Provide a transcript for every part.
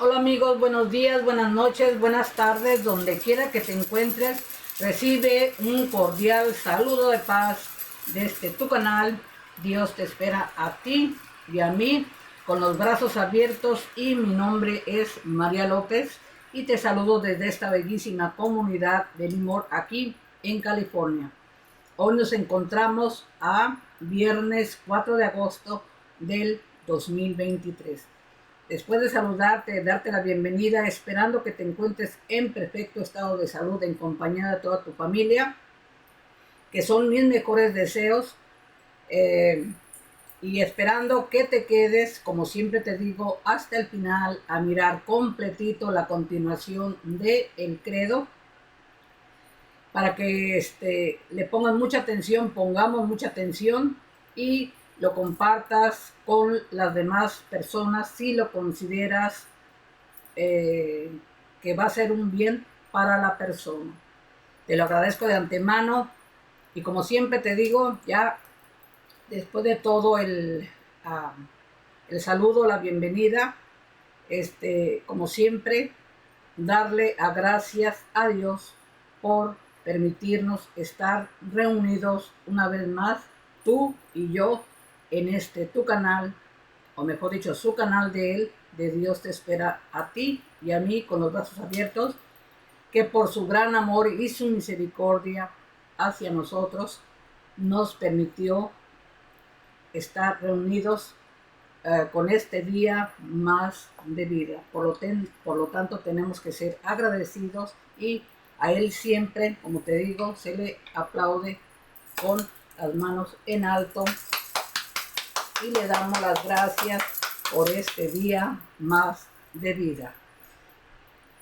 Hola amigos, buenos días, buenas noches, buenas tardes, donde quiera que te encuentres, recibe un cordial saludo de paz desde tu canal. Dios te espera a ti y a mí con los brazos abiertos y mi nombre es María López y te saludo desde esta bellísima comunidad de Limor aquí en California. Hoy nos encontramos a viernes 4 de agosto del 2023. Después de saludarte, darte la bienvenida, esperando que te encuentres en perfecto estado de salud en compañía de toda tu familia, que son mis mejores deseos, y esperando que te quedes, como siempre te digo, hasta el final a mirar completito la continuación de El Credo, para que le pongan mucha atención, pongamos mucha atención y lo compartas con las demás personas si lo consideras que va a ser un bien para la persona. Te lo agradezco de antemano y como siempre te digo, ya después de todo el saludo, la bienvenida, como siempre, darle a gracias a Dios por permitirnos estar reunidos una vez más, tú y yo, en tu canal, o mejor dicho, su canal de él, de Dios te espera a ti y a mí con los brazos abiertos, que por su gran amor y su misericordia hacia nosotros, nos permitió estar reunidos con este día más de vida. Por lo tanto, tenemos que ser agradecidos y a Él siempre, como te digo, se le aplaude con las manos en alto y le damos las gracias por este día más de vida.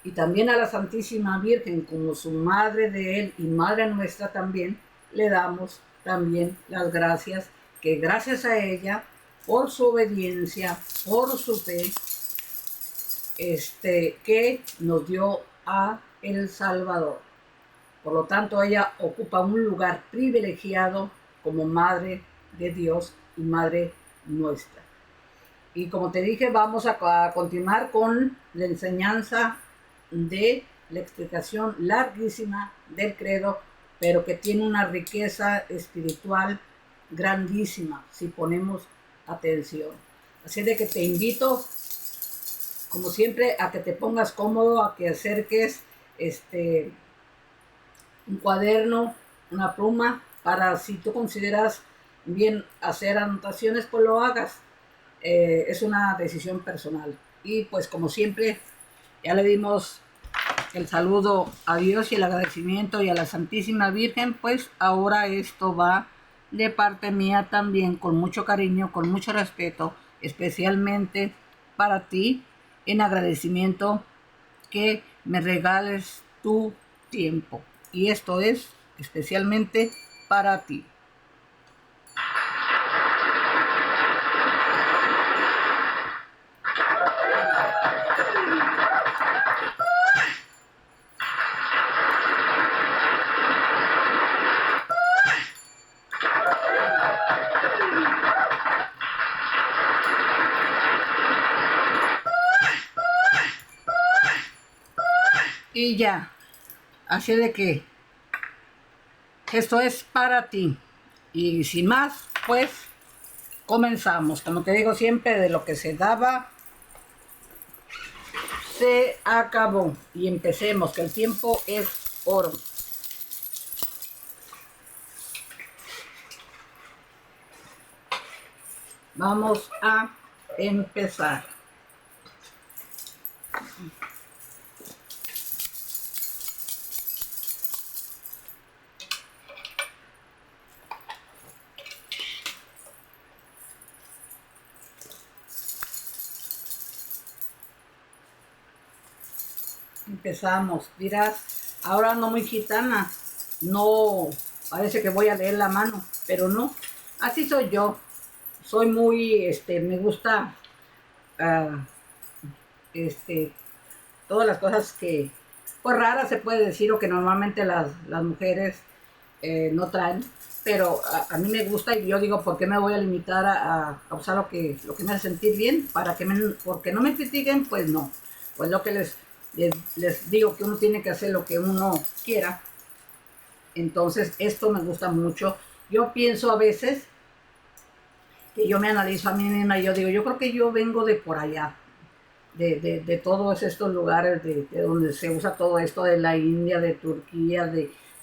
Y también a la Santísima Virgen, como su madre de Él y madre nuestra también, le damos también las gracias, que gracias a ella, por su obediencia, por su fe, que nos dio a El Salvador. Por lo tanto, ella ocupa un lugar privilegiado como Madre de Dios y Madre nuestra. Y como te dije, vamos a continuar con la enseñanza de la explicación larguísima del credo, pero que tiene una riqueza espiritual grandísima si ponemos atención. Así de que te invito, como siempre, a que te pongas cómodo, a que acerques un cuaderno, una pluma, para si tú consideras bien hacer anotaciones, pues lo hagas. Es una decisión personal. Y pues como siempre, ya le dimos el saludo a Dios y el agradecimiento y a la Santísima Virgen, pues ahora esto va de parte mía también, con mucho cariño, con mucho respeto, especialmente para ti, en agradecimiento que me regales tu tiempo. Y esto es especialmente para ti. Y ya, así de que esto es para ti. Y sin más, pues comenzamos. Como te digo siempre, de lo que se daba, se acabó. Y empecemos, que el tiempo es oro. Vamos a empezar. Empezamos. Dirás, ahora no muy gitana, no, parece que voy a leer la mano, pero no, así soy yo. Soy muy, me gusta, uh, todas las cosas que, pues raras se puede decir, o que normalmente las mujeres no traen, pero a mí me gusta, y yo digo, ¿por qué me voy a limitar a usar lo que me hace sentir bien? Porque no me critiquen, pues no. pues lo que les digo, que uno tiene que hacer lo que uno quiera. Entonces esto me gusta mucho. Yo pienso a veces que yo me analizo a mí misma y yo digo, yo creo que yo vengo de por allá, de todos estos lugares de donde se usa todo esto, de la India, de Turquía,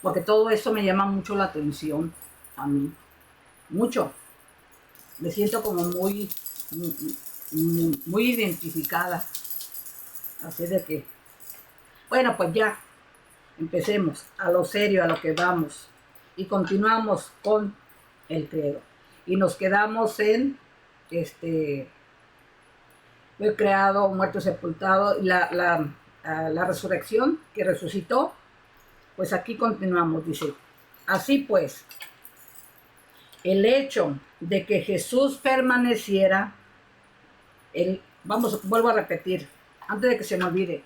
porque todo esto me llama mucho la atención a mí, mucho. Me siento como muy identificada. Así de que, bueno, pues ya, empecemos a lo serio, a lo que vamos. Y continuamos con el credo. Y nos quedamos en, fue creado, muerto, sepultado, la resurrección, que resucitó. Pues aquí continuamos, dice, así pues, el hecho de que Jesús permaneciera, vuelvo a repetir, antes de que se me olvide,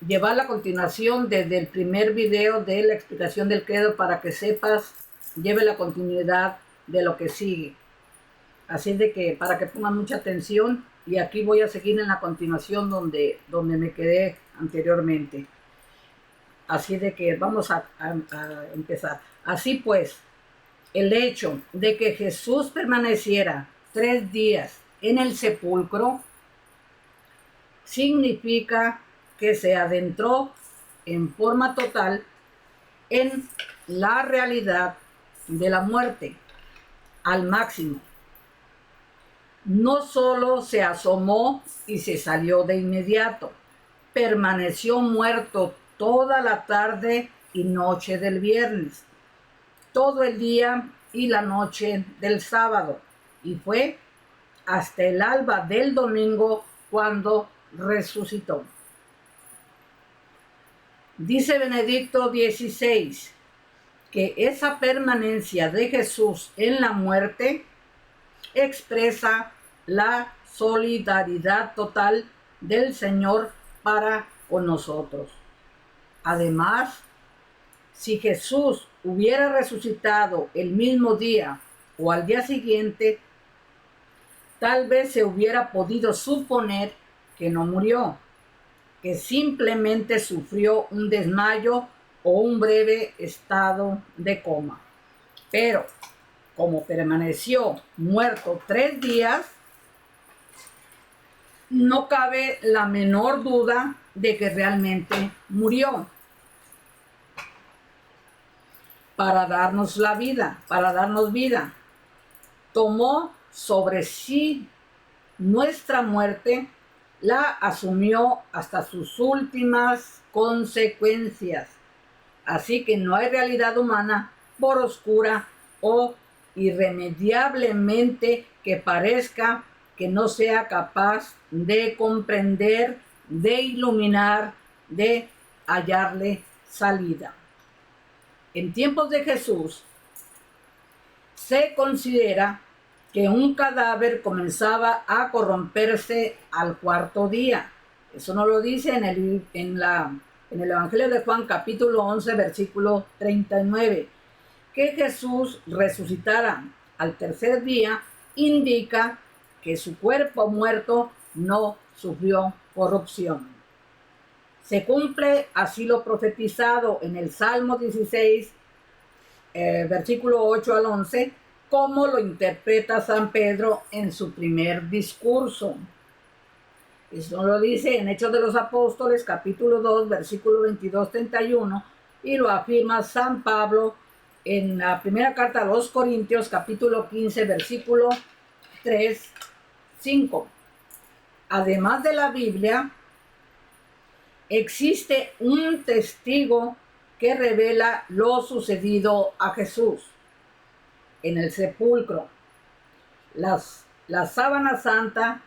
llevar la continuación desde el primer video de la explicación del credo para que sepas, lleve la continuidad de lo que sigue. Así de que para que pongan mucha atención, y aquí voy a seguir en la continuación donde me quedé anteriormente. Así de que vamos a empezar. Así pues, el hecho de que Jesús permaneciera 3 días en el sepulcro significa que se adentró en forma total en la realidad de la muerte al máximo. No solo se asomó y se salió de inmediato, permaneció muerto toda la tarde y noche del viernes, todo el día y la noche del sábado, y fue hasta el alba del domingo cuando resucitó. Dice Benedicto XVI que esa permanencia de Jesús en la muerte expresa la solidaridad total del Señor para con nosotros. Además, si Jesús hubiera resucitado el mismo día o al día siguiente, tal vez se hubiera podido suponer que no murió, que simplemente sufrió un desmayo o un breve estado de coma. Pero como permaneció muerto 3 días, no cabe la menor duda de que realmente murió para darnos la vida, para darnos vida. Tomó sobre sí nuestra muerte, la asumió hasta sus últimas consecuencias. Así que no hay realidad humana, por oscura o irremediablemente que parezca, que no sea capaz de comprender, de iluminar, de hallarle salida. En tiempos de Jesús se considera que un cadáver comenzaba a corromperse al 4º día. Eso nos lo dice en el Evangelio de Juan, capítulo 11, versículo 39. Que Jesús resucitara al 3er día indica que su cuerpo muerto no sufrió corrupción. Se cumple así lo profetizado en el Salmo 16, versículo 8 al 11, como lo interpreta San Pedro en su primer discurso. Eso lo dice en Hechos de los Apóstoles, capítulo 2, versículo 22-31, y lo afirma San Pablo en la primera carta a los Corintios, capítulo 15, versículo 3-5. Además de la Biblia, existe un testigo que revela lo sucedido a Jesús en el sepulcro. La sábana santa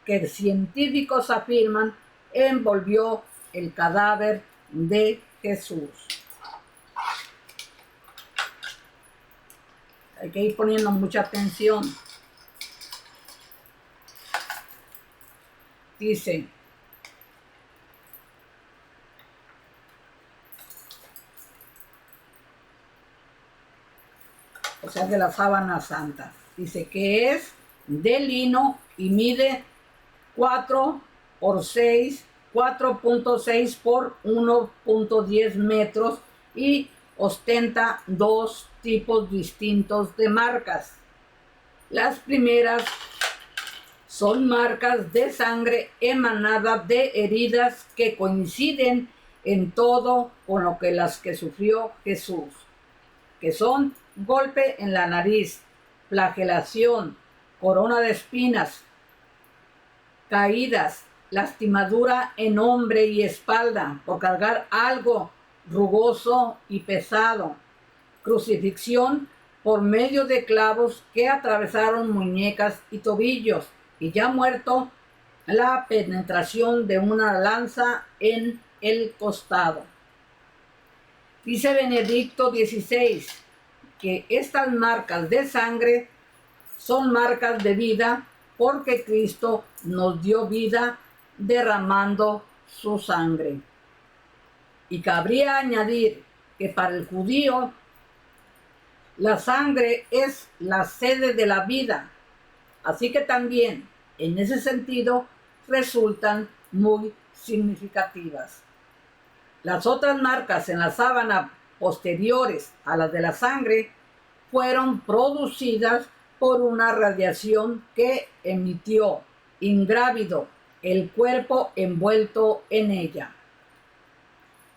que científicos afirman envolvió el cadáver de Jesús. Hay que ir poniendo mucha atención. Dice, o sea, de la sábana santa. Dice que es de lino y mide 4 por 6, 4.6 por 1.10 metros y ostenta dos tipos distintos de marcas. Las primeras son marcas de sangre emanada de heridas que coinciden en todo con lo que las que sufrió Jesús, que son golpe en la nariz, flagelación, corona de espinas, caídas, lastimadura en hombro y espalda por cargar algo rugoso y pesado, crucifixión por medio de clavos que atravesaron muñecas y tobillos, y ya muerto, la penetración de una lanza en el costado. Dice Benedicto XVI que estas marcas de sangre son marcas de vida porque Cristo nos dio vida derramando su sangre. Y cabría añadir que para el judío la sangre es la sede de la vida, así que también en ese sentido resultan muy significativas. Las otras marcas en la sábana posteriores a las de la sangre fueron producidas por una radiación que emitió ingrávido el cuerpo envuelto en ella.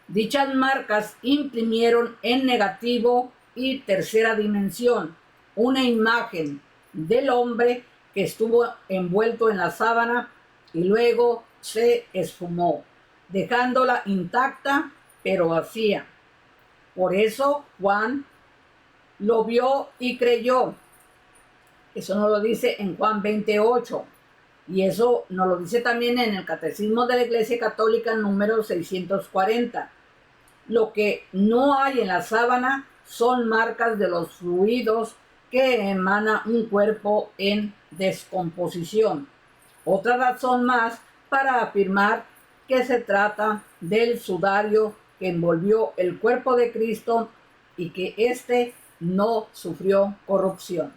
Dichas marcas imprimieron en negativo y tercera dimensión una imagen del hombre que estuvo envuelto en la sábana y luego se esfumó, dejándola intacta pero vacía. Por eso Juan lo vio y creyó. Eso nos lo dice en Juan 28. Y eso nos lo dice también en el Catecismo de la Iglesia Católica número 640. Lo que no hay en la sábana son marcas de los fluidos que emana un cuerpo en descomposición. Otra razón más para afirmar que se trata del sudario que envolvió el cuerpo de Cristo y que éste no sufrió corrupción.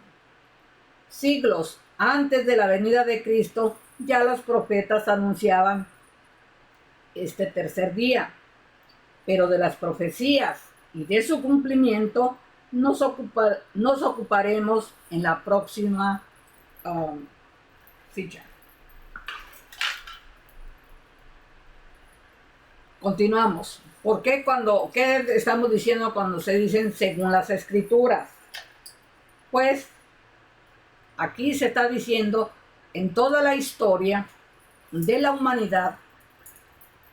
Siglos antes de la venida de Cristo, ya los profetas anunciaban este tercer día, pero de las profecías y de su cumplimiento nos ocuparemos en la próxima ficha. Continuamos. ¿Qué estamos diciendo cuando se dicen según las Escrituras? Pues aquí se está diciendo en toda la historia de la humanidad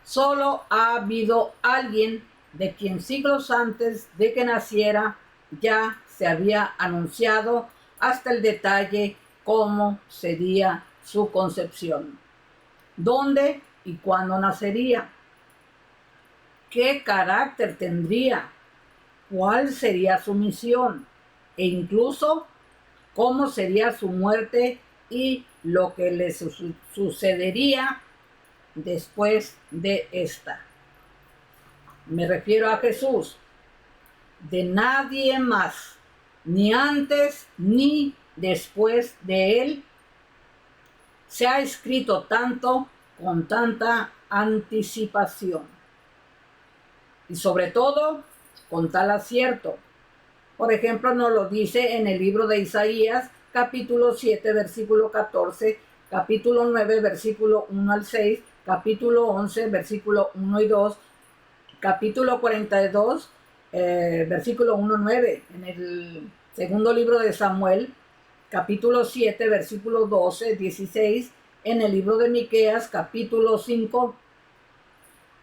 solo ha habido alguien de quien siglos antes de que naciera ya se había anunciado hasta el detalle cómo sería su concepción, dónde y cuándo nacería, qué carácter tendría, cuál sería su misión e incluso cómo sería su muerte y lo que le sucedería después de esta. Me refiero a Jesús. De nadie más, ni antes ni después de él, se ha escrito tanto con tanta anticipación. Y sobre todo, con tal acierto. Por ejemplo, nos lo dice en el libro de Isaías, capítulo 7, versículo 14, capítulo 9, versículo 1 al 6, capítulo 11, versículo 1 y 2, capítulo 42, versículo 1 9, en el segundo libro de Samuel, capítulo 7, versículo 12, 16, en el libro de Miqueas, capítulo 5,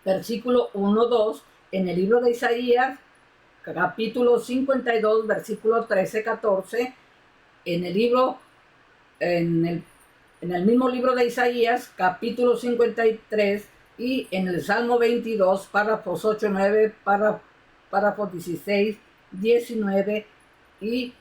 versículo 1, 2, en el libro de Isaías, capítulo 52, versículo 13, 14, en el mismo libro de Isaías, capítulo 53, y en el Salmo 22, párrafos 8, 9, párrafos 16, 19 y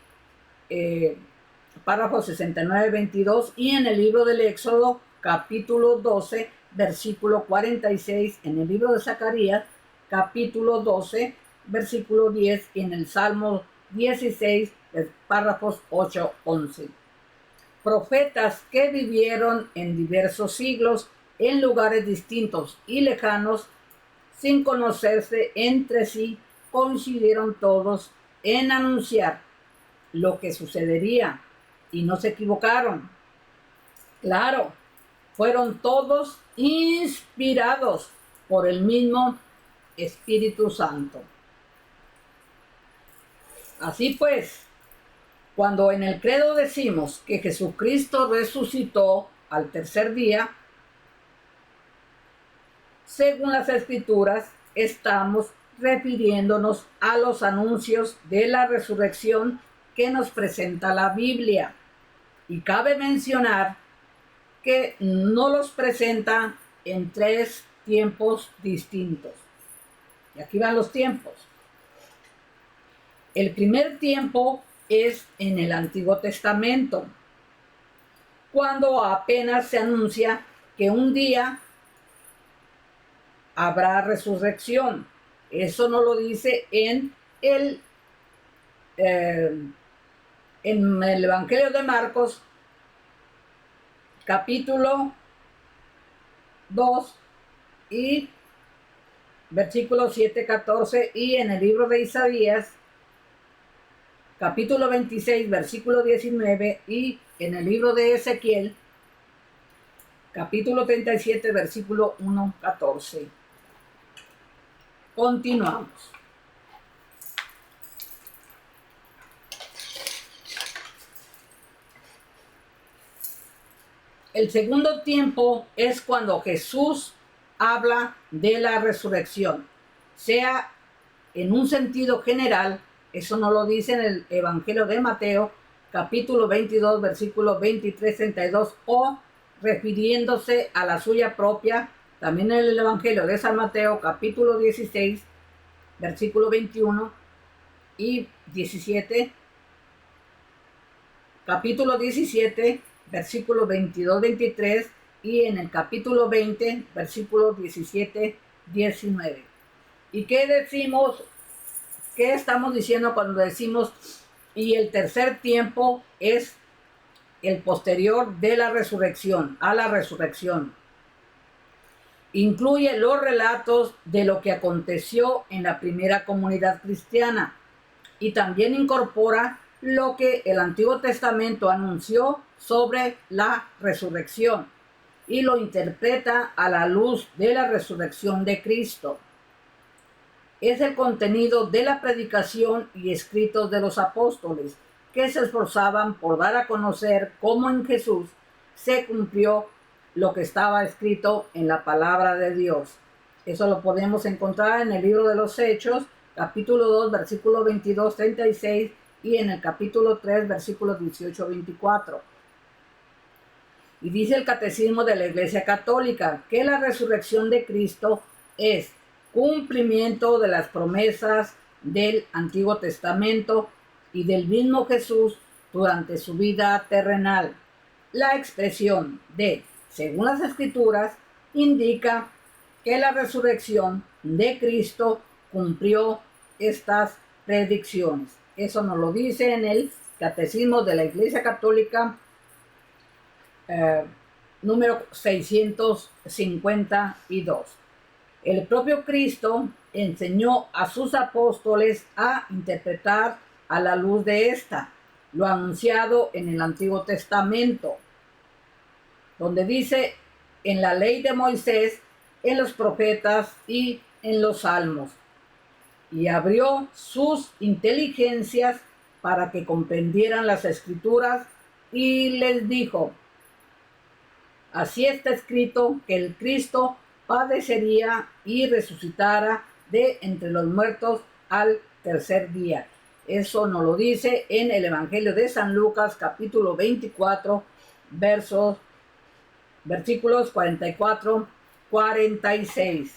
párrafos 69, 22, y en el libro del Éxodo, capítulo 12, versículo 46, en el libro de Zacarías, capítulo 12, versículo 10, y en el Salmo 16, párrafos 8, 11. Profetas que vivieron en diversos siglos en lugares distintos y lejanos, sin conocerse entre sí, coincidieron todos en anunciar lo que sucedería y no se equivocaron. Claro, fueron todos inspirados por el mismo Espíritu Santo. Así pues, cuando en el credo decimos que Jesucristo resucitó al tercer día, según las Escrituras, estamos refiriéndonos a los anuncios de la resurrección que nos presenta la Biblia. Y cabe mencionar que no los presenta en 3 tiempos distintos. Y aquí van los tiempos. El primer tiempo es en el Antiguo Testamento, cuando apenas se anuncia que un día habrá resurrección. Eso no lo dice en el Evangelio de Marcos, capítulo 2 y versículos 7-14, y en el libro de Isaías, capítulo 26, versículo 19, y en el libro de Ezequiel, capítulo 37, versículo 1-14. Continuamos. El segundo tiempo es cuando Jesús habla de la resurrección, sea en un sentido general, eso no lo dice en el Evangelio de Mateo, capítulo 22, versículos 23-32, o refiriéndose a la suya propia, también en el Evangelio de San Mateo, capítulo 16, versículo 21 y 17, capítulo 17, versículo 22-23, y en el capítulo 20, versículos 17-19. ¿Y qué decimos? ¿Qué estamos diciendo cuando decimos y el tercer tiempo es el posterior de la resurrección, a la resurrección? Incluye los relatos de lo que aconteció en la primera comunidad cristiana y también incorpora lo que el Antiguo Testamento anunció sobre la resurrección y lo interpreta a la luz de la resurrección de Cristo. Es el contenido de la predicación y escritos de los apóstoles, que se esforzaban por dar a conocer cómo en Jesús se cumplió lo que estaba escrito en la palabra de Dios. Eso lo podemos encontrar en el libro de los Hechos, capítulo 2, versículo 22-36, y en el capítulo 3, versículos 18-24. Y dice el Catecismo de la Iglesia Católica que la resurrección de Cristo es cumplimiento de las promesas del Antiguo Testamento y del mismo Jesús durante su vida terrenal. La expresión de según las Escrituras indica que la resurrección de Cristo cumplió estas predicciones. Eso nos lo dice en el Catecismo de la Iglesia Católica, número 652. El propio Cristo enseñó a sus apóstoles a interpretar a la luz de esta, lo anunciado en el Antiguo Testamento, donde dice en la ley de Moisés, en los profetas y en los salmos, y abrió sus inteligencias para que comprendieran las Escrituras, y les dijo: así está escrito que el Cristo padecería y resucitara de entre los muertos al tercer día. Eso nos lo dice en el Evangelio de San Lucas, capítulo 24, versículos 44-46.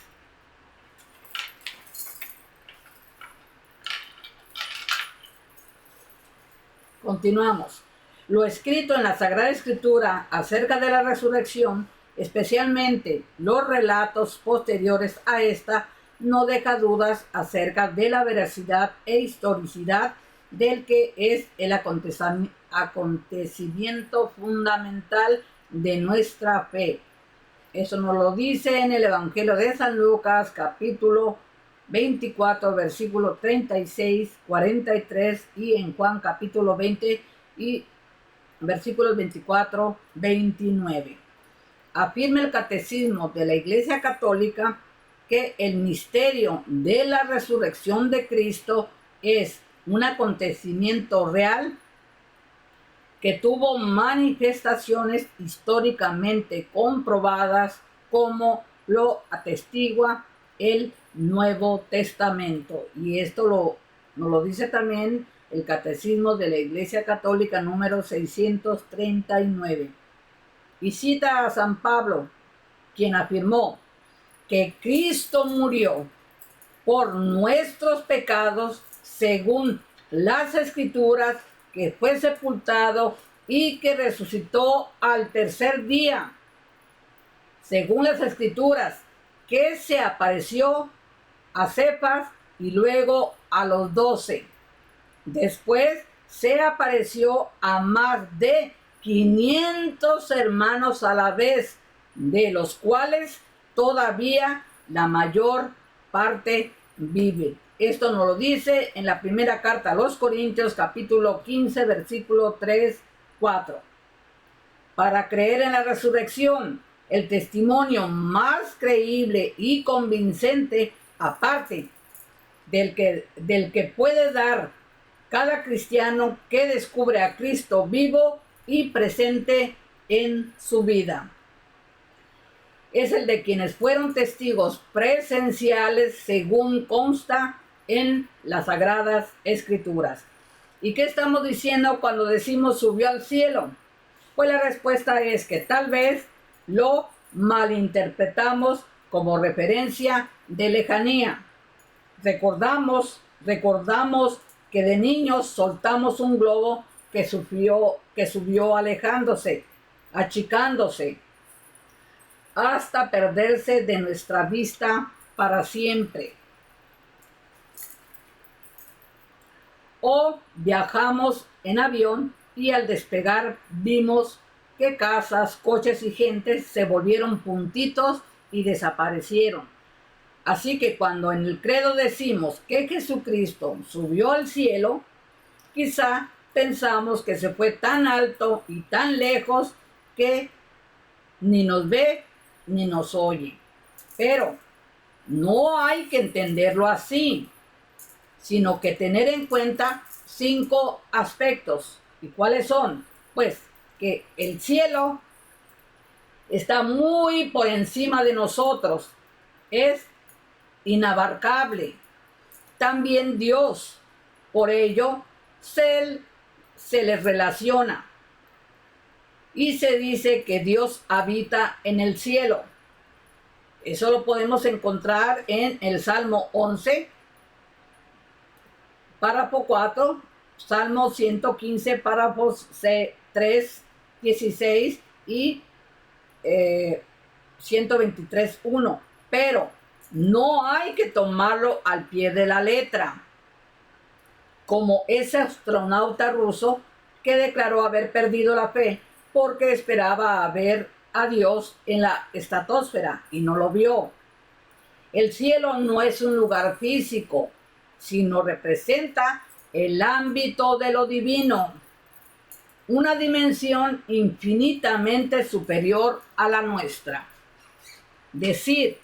Continuamos. Lo escrito en la Sagrada Escritura acerca de la resurrección, especialmente los relatos posteriores a esta, no deja dudas acerca de la veracidad e historicidad del que es el acontecimiento fundamental de nuestra fe. Eso nos lo dice en el Evangelio de San Lucas, capítulo 24, versículo 36, 43, y en Juan, capítulo 20, y versículos 24, 29. Afirma el Catecismo de la Iglesia Católica que el misterio de la resurrección de Cristo es un acontecimiento real que tuvo manifestaciones históricamente comprobadas, como lo atestigua el Nuevo Testamento. Y esto nos lo dice también el Catecismo de la Iglesia Católica número 639. Y cita a San Pablo, quien afirmó que Cristo murió por nuestros pecados según las Escrituras, que fue sepultado y que resucitó al tercer día, según las Escrituras, que se apareció a Cefas y luego a los 12. Después se apareció a más de 500 hermanos a la vez, de los cuales todavía la mayor parte vive. Esto nos lo dice en la primera carta a los Corintios, capítulo 15, versículo 3, 4. Para creer en la resurrección, el testimonio más creíble y convincente, aparte del que puede dar cada cristiano que descubre a Cristo vivo y presente en su vida, es el de quienes fueron testigos presenciales, según consta en las Sagradas Escrituras. ¿Y qué estamos diciendo cuando decimos subió al cielo? Pues la respuesta es que tal vez lo malinterpretamos como referencia de lejanía. Recordamos que de niños soltamos un globo que subió alejándose, achicándose, hasta perderse de nuestra vista para siempre. O viajamos en avión y al despegar vimos que casas, coches y gentes se volvieron puntitos y desaparecieron. Así que cuando en el credo decimos que Jesucristo subió al cielo, quizá pensamos que se fue tan alto y tan lejos que ni nos ve ni nos oye. Pero no hay que entenderlo así, sino que tener en cuenta 5 aspectos. ¿Y cuáles son? Pues que el cielo está muy por encima de nosotros, es inabarcable. También Dios, por ello, se les relaciona. Y se dice que Dios habita en el cielo. Eso lo podemos encontrar en el Salmo 11, párrafo 4, Salmo 115, párrafos 3, 16 y 123, 1. Pero no hay que tomarlo al pie de la letra, como ese astronauta ruso que declaró haber perdido la fe porque esperaba ver a Dios en la estratosfera y no lo vio. El cielo no es un lugar físico, sino representa el ámbito de lo divino, una dimensión infinitamente superior a la nuestra. Decir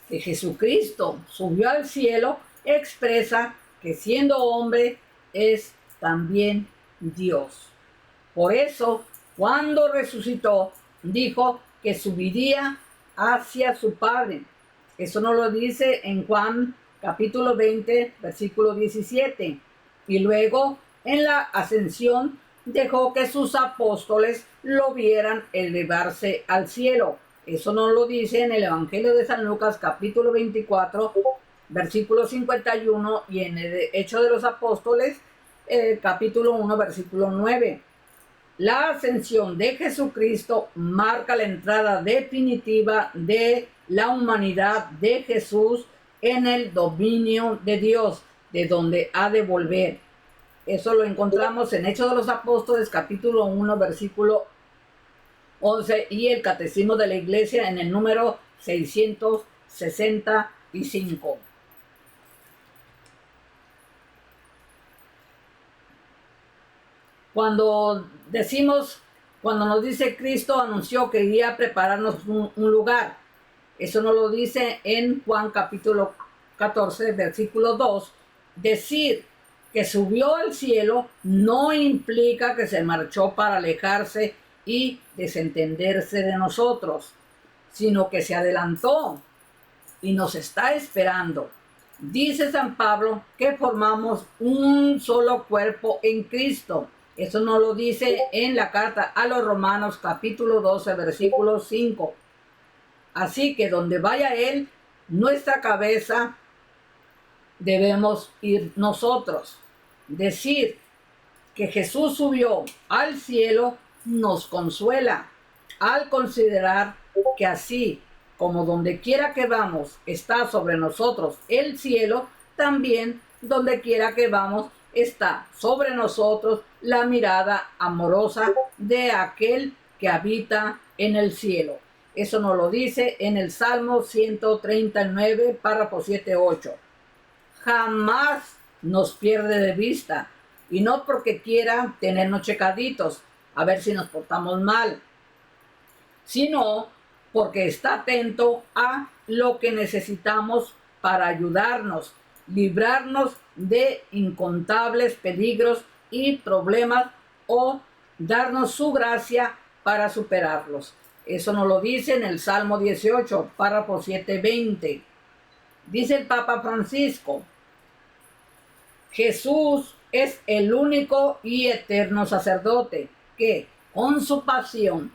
que Jesucristo subió al cielo expresa que siendo hombre es también Dios. Por eso, cuando resucitó, dijo que subiría hacia su Padre. Eso nos lo dice en Juan capítulo 20, versículo 17. Y luego, en la ascensión, dejó que sus apóstoles lo vieran elevarse al cielo. Eso nos lo dice en el Evangelio de San Lucas capítulo 24, versículo 51, y en el Hecho de los Apóstoles, capítulo 1, versículo 9. La ascensión de Jesucristo marca la entrada definitiva de la humanidad de Jesús en el dominio de Dios, de donde ha de volver. Eso lo encontramos en Hechos de los Apóstoles, capítulo 1, versículo 11 y el Catecismo de la Iglesia en el número 665. Cuando nos dice Cristo anunció que iría a prepararnos un lugar, eso nos lo dice en Juan capítulo 14, versículo 2, decir que subió al cielo no implica que se marchó para alejarse y desentenderse de nosotros, sino que se adelantó y nos está esperando. Dice San Pablo que formamos un solo cuerpo en Cristo. Eso nos lo dice en la carta a los Romanos capítulo 12, versículo 5. Así que donde vaya Él, nuestra cabeza debemos ir nosotros. Decir que Jesús subió al cielo nos consuela al considerar que así como donde quiera que vamos está sobre nosotros el cielo, también donde quiera que vamos está sobre nosotros la mirada amorosa de aquel que habita en el cielo. Eso nos lo dice en el Salmo 139, párrafo 7-8. Jamás nos pierde de vista, y no porque quiera tenernos checaditos, a ver si nos portamos mal, sino porque está atento a lo que necesitamos para ayudarnos, librarnos de incontables peligros y problemas o darnos su gracia para superarlos. Eso nos lo dice en el Salmo 18, párrafo 7-20. Dice el Papa Francisco: Jesús es el único y eterno sacerdote que, con su pasión,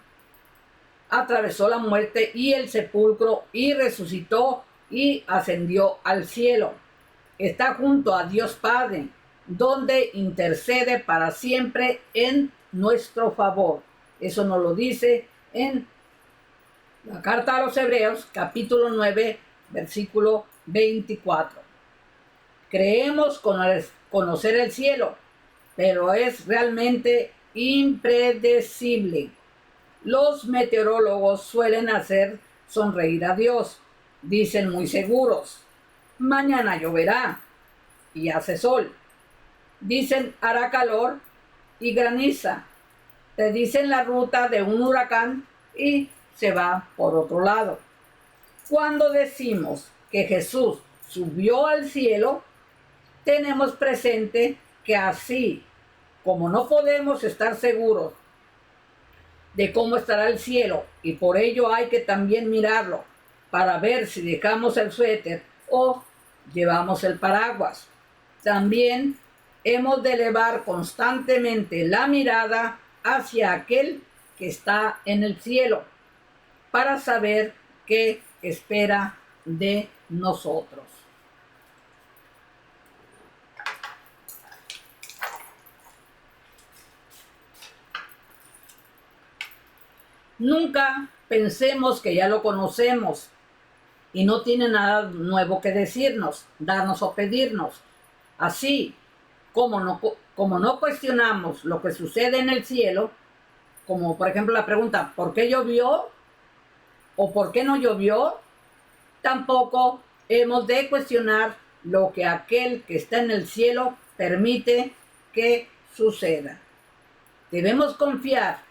atravesó la muerte y el sepulcro y resucitó y ascendió al cielo. Está junto a Dios Padre, donde intercede para siempre en nuestro favor. Eso nos lo dice en la carta a los Hebreos, capítulo 9, versículo 24. Creemos conocer el cielo, pero es realmente impredecible. Los meteorólogos suelen hacer sonreír a Dios. Dicen muy seguros: mañana lloverá y hace sol. Dicen hará calor y graniza. Te dicen la ruta de un huracán y se va por otro lado. Cuando decimos que Jesús subió al cielo, tenemos presente que así como no podemos estar seguros de cómo estará el cielo, y por ello hay que también mirarlo para ver si dejamos el suéter o llevamos el paraguas, también hemos de elevar constantemente la mirada hacia aquel que está en el cielo para saber qué espera de nosotros. Nunca pensemos que ya lo conocemos y no tiene nada nuevo que decirnos, darnos o pedirnos. Así como no cuestionamos lo que sucede en el cielo, como por ejemplo la pregunta ¿por qué llovió? ¿O por qué no llovió? Tampoco hemos de cuestionar lo que aquel que está en el cielo permite que suceda. Debemos confiar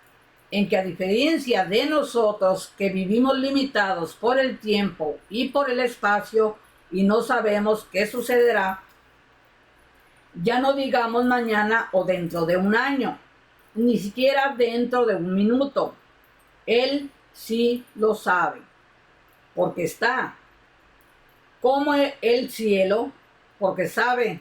en que, a diferencia de nosotros que vivimos limitados por el tiempo y por el espacio y no sabemos qué sucederá, ya no digamos mañana o dentro de un año, ni siquiera dentro de un minuto. Él sí lo sabe, porque está como el cielo, porque sabe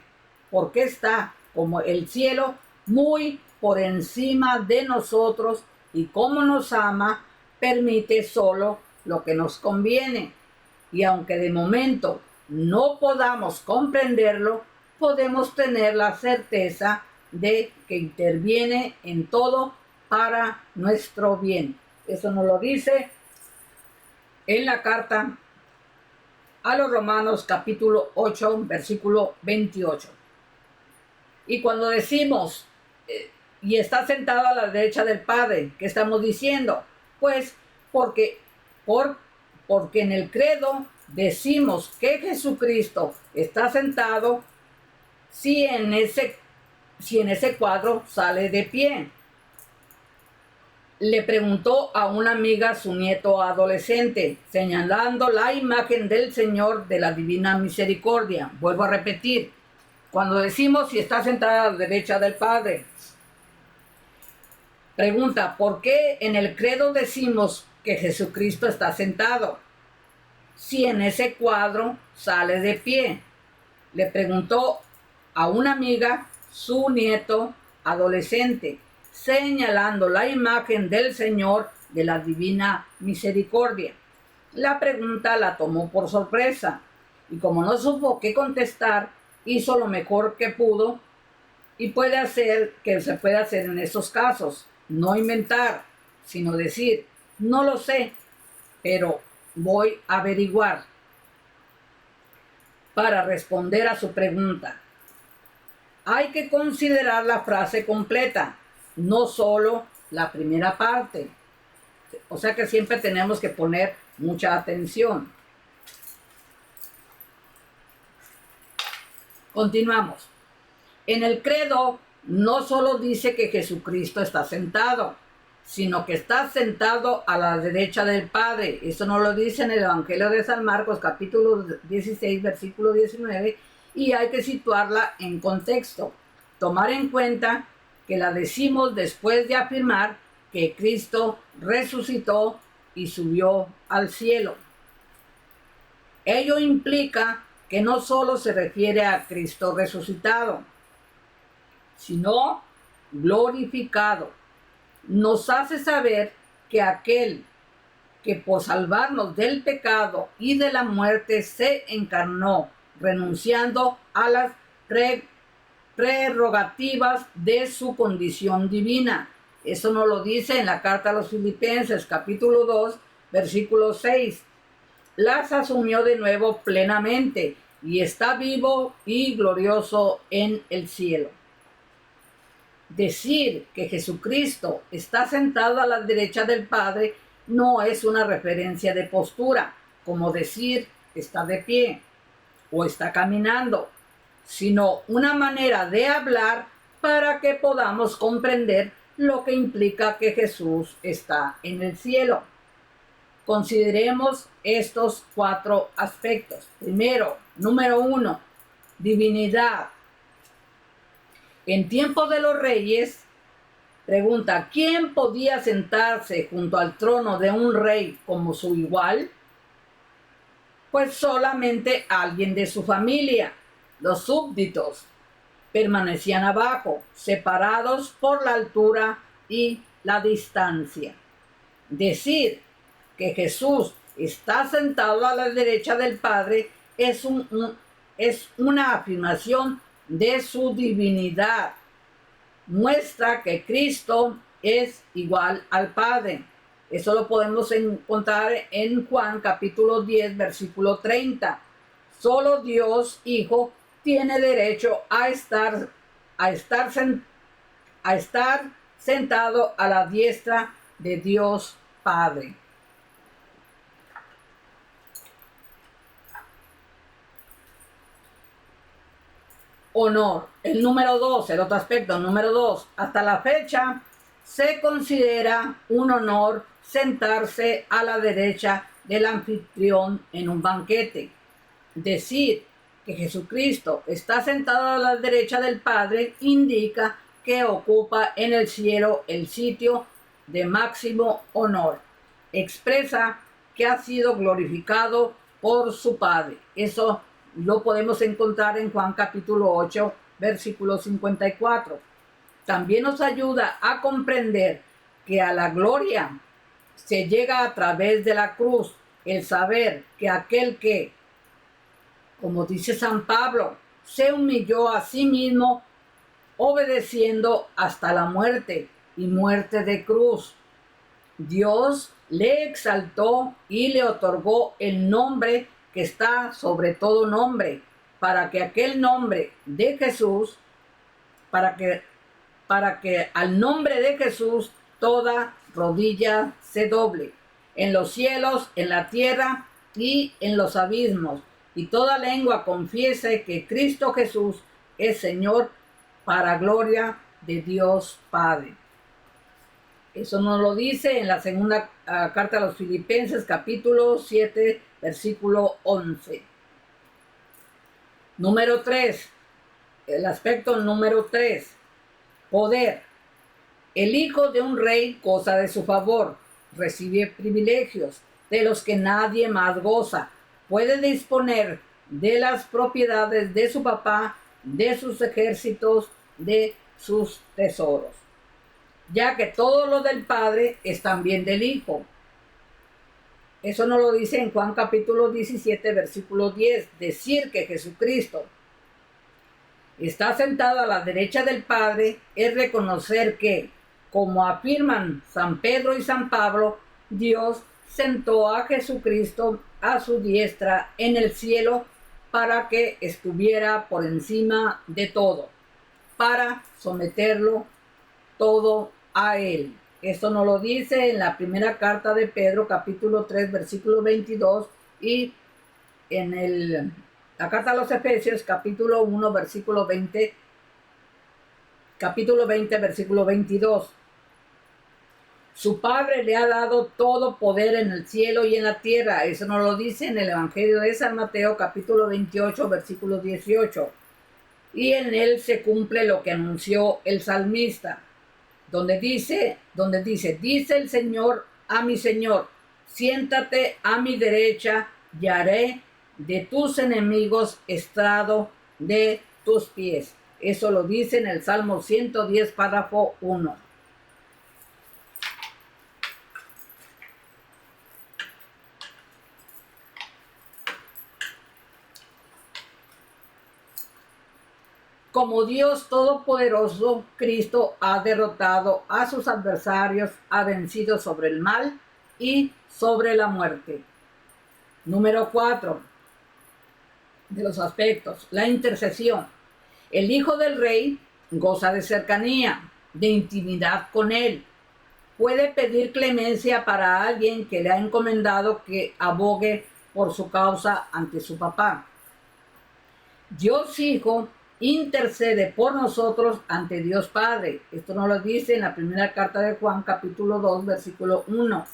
por qué está como el cielo muy por encima de nosotros, y como nos ama, permite solo lo que nos conviene. Y aunque de momento no podamos comprenderlo, podemos tener la certeza de que interviene en todo para nuestro bien. Eso nos lo dice en la carta a los Romanos capítulo 8, versículo 28. Y cuando decimos y está sentado a la derecha del Padre, ¿qué estamos diciendo? Pues porque, porque en el credo decimos que Jesucristo está sentado, si en ese cuadro sale de pie. Le preguntó a una amiga su nieto adolescente, señalando la imagen del Señor de la Divina Misericordia. Vuelvo a repetir, cuando decimos si está sentada a la derecha del Padre, pregunta, ¿por qué en el credo decimos que Jesucristo está sentado, si en ese cuadro sale de pie? Le preguntó a una amiga su nieto adolescente, señalando la imagen del Señor de la Divina Misericordia. La pregunta la tomó por sorpresa y como no supo qué contestar, hizo lo mejor que pudo y puede hacer que se puede hacer en estos casos. No inventar, sino decir, no lo sé, pero voy a averiguar para responder a su pregunta. Hay que considerar la frase completa, no solo la primera parte. O sea que siempre tenemos que poner mucha atención. Continuamos. En el credo no solo dice que Jesucristo está sentado, sino que está sentado a la derecha del Padre. Eso no lo dice en el Evangelio de San Marcos, capítulo 16, versículo 19, y hay que situarla en contexto. Tomar en cuenta que la decimos después de afirmar que Cristo resucitó y subió al cielo. Ello implica que no solo se refiere a Cristo resucitado, sino glorificado. Nos hace saber que aquel que por salvarnos del pecado y de la muerte se encarnó, renunciando a las prerrogativas de su condición divina. Eso nos lo dice en la carta a los Filipenses, capítulo 2, versículo 6. Las asumió de nuevo plenamente y está vivo y glorioso en el cielo. Decir que Jesucristo está sentado a la derecha del Padre no es una referencia de postura, como decir está de pie o está caminando, sino una manera de hablar para que podamos comprender lo que implica que Jesús está en el cielo. Consideremos estos 4 aspectos. Primero, número 1, divinidad. En tiempos de los reyes, pregunta, ¿quién podía sentarse junto al trono de un rey como su igual? Pues solamente alguien de su familia. Los súbditos permanecían abajo, separados por la altura y la distancia. Decir que Jesús está sentado a la derecha del Padre es una afirmación de su divinidad. Muestra que Cristo es igual al Padre. Eso lo podemos encontrar en Juan capítulo 10, versículo 30. Solo Dios Hijo tiene derecho a estar sentado a la diestra de Dios Padre. Honor. El número 2, el otro aspecto, número 2. Hasta la fecha se considera un honor sentarse a la derecha del anfitrión en un banquete. Decir que Jesucristo está sentado a la derecha del Padre indica que ocupa en el cielo el sitio de máximo honor. Expresa que ha sido glorificado por su Padre. Eso lo podemos encontrar en Juan capítulo 8, versículo 54. También nos ayuda a comprender que a la gloria se llega a través de la cruz, el saber que aquel que, como dice San Pablo, se humilló a sí mismo, obedeciendo hasta la muerte y muerte de cruz. Dios le exaltó y le otorgó el nombre que está sobre todo nombre, para que aquel nombre de Jesús, para que al nombre de Jesús toda rodilla se doble, en los cielos, en la tierra y en los abismos, y toda lengua confiese que Cristo Jesús es Señor, para gloria de Dios Padre. Eso nos lo dice en la segunda carta a los Filipenses, capítulo 7, versículo 11. Número 3, el aspecto número 3, poder. El hijo de un rey goza de su favor, recibe privilegios de los que nadie más goza, puede disponer de las propiedades de su papá, de sus ejércitos, de sus tesoros, ya que todo lo del Padre es también del Hijo. Eso nos lo dice en Juan capítulo 17, versículo 10, decir que Jesucristo está sentado a la derecha del Padre es reconocer que, como afirman San Pedro y San Pablo, Dios sentó a Jesucristo a su diestra en el cielo para que estuviera por encima de todo, para someterlo todo a él. Esto nos lo dice en la primera carta de Pedro, capítulo 3, versículo 22, y en la carta a los Efesios, capítulo 1, versículo 20, capítulo 20, versículo 22. Su Padre le ha dado todo poder en el cielo y en la tierra. Eso nos lo dice en el Evangelio de San Mateo, capítulo 28, versículo 18. Y en él se cumple lo que anunció el salmista, donde dice, dice el Señor a mi Señor, siéntate a mi derecha y haré de tus enemigos estrado de tus pies. Eso lo dice en el Salmo 110, párrafo 1. Como Dios Todopoderoso, Cristo ha derrotado a sus adversarios, ha vencido sobre el mal y sobre la muerte. Número 4 de los aspectos, la intercesión. El Hijo del Rey goza de cercanía, de intimidad con Él. Puede pedir clemencia para alguien que le ha encomendado que abogue por su causa ante su papá. Dios Hijo intercede por nosotros ante Dios Padre. Esto nos lo dice en la primera carta de Juan, capítulo 2, versículo 1.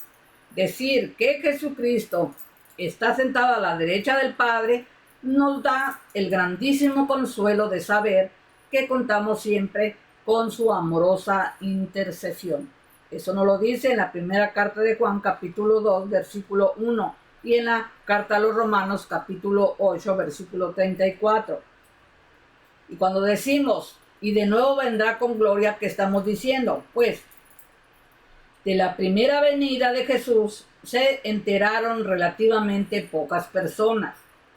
Decir que Jesucristo está sentado a la derecha del Padre nos da el grandísimo consuelo de saber que contamos siempre con su amorosa intercesión. Eso nos lo dice en la primera carta de Juan, capítulo 2, versículo 1, y en la carta a los Romanos, capítulo 8, versículo 34. Y cuando decimos, y de nuevo vendrá con gloria, ¿qué estamos diciendo? Pues, de la primera venida de Jesús se enteraron relativamente pocas personas.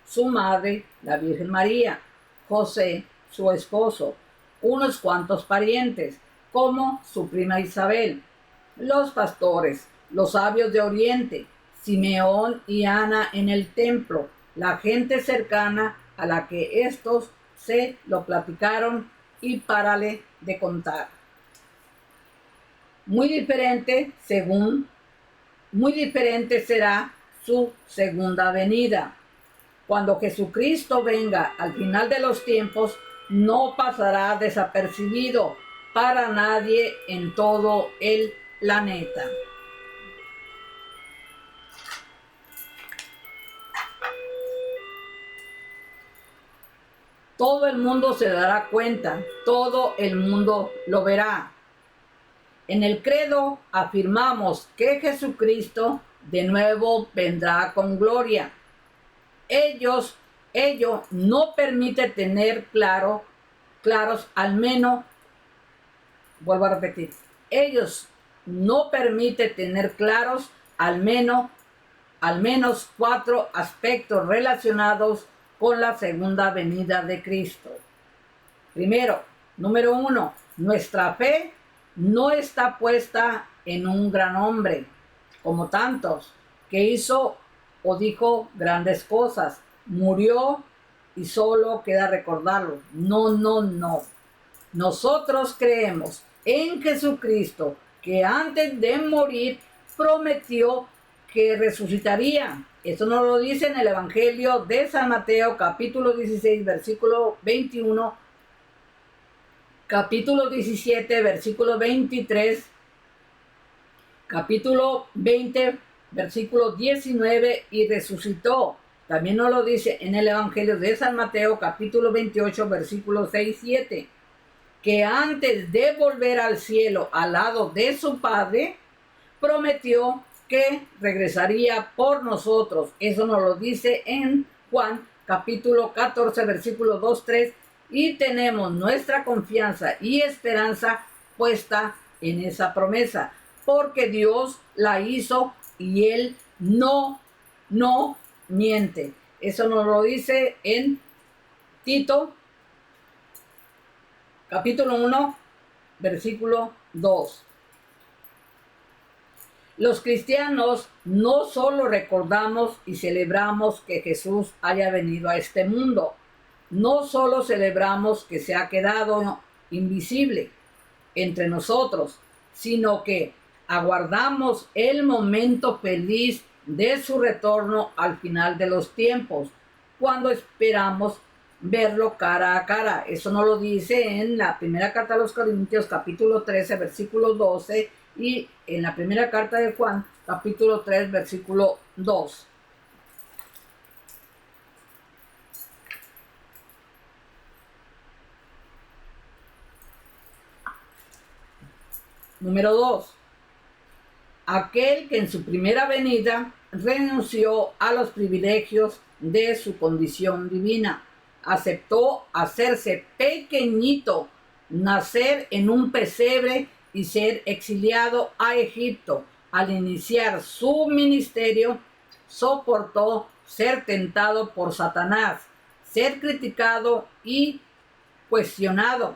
Su madre, la Virgen María, José, su esposo, unos cuantos parientes, como su prima Isabel, los pastores, los sabios de Oriente, Simeón y Ana en el templo, la gente cercana a la que estos se lo platicaron y párale de contar. Muy diferente será su segunda venida. Cuando Jesucristo venga al final de los tiempos, no pasará desapercibido para nadie en todo el planeta. Todo el mundo se dará cuenta, todo el mundo lo verá. En el credo afirmamos que Jesucristo de nuevo vendrá con gloria. Ello no permite tener claros al menos, vuelvo a repetir, ellos no permite tener claros al menos 4 aspectos relacionados con la segunda venida de Cristo. Primero, número 1, nuestra fe no está puesta en un gran hombre, como tantos, que hizo o dijo grandes cosas, murió y solo queda recordarlo. No. Nosotros creemos en Jesucristo, que antes de morir prometió que resucitaría. Eso nos lo dice en el Evangelio de San Mateo, capítulo 16, versículo 21, capítulo 17, versículo 23, capítulo 20, versículo 19, y resucitó. También nos lo dice en el Evangelio de San Mateo, capítulo 28, versículos 6 y 7, que antes de volver al cielo al lado de su Padre, prometió que regresaría por nosotros. Eso nos lo dice en Juan, capítulo 14, versículo 2, 3, y tenemos nuestra confianza y esperanza puesta en esa promesa, porque Dios la hizo y Él no miente. Eso nos lo dice en Tito, capítulo 1, versículo 2. Los cristianos no solo recordamos y celebramos que Jesús haya venido a este mundo, no solo celebramos que se ha quedado invisible entre nosotros, sino que aguardamos el momento feliz de su retorno al final de los tiempos, cuando esperamos verlo cara a cara. Eso nos lo dice en la primera carta a los Corintios, capítulo 13, versículo 12, y en la primera carta de Juan, capítulo 3, versículo 2. Número 2. Aquel que en su primera venida renunció a los privilegios de su condición divina, aceptó hacerse pequeñito, nacer en un pesebre y ser exiliado a Egipto. Al iniciar su ministerio, soportó ser tentado por Satanás, ser criticado y cuestionado.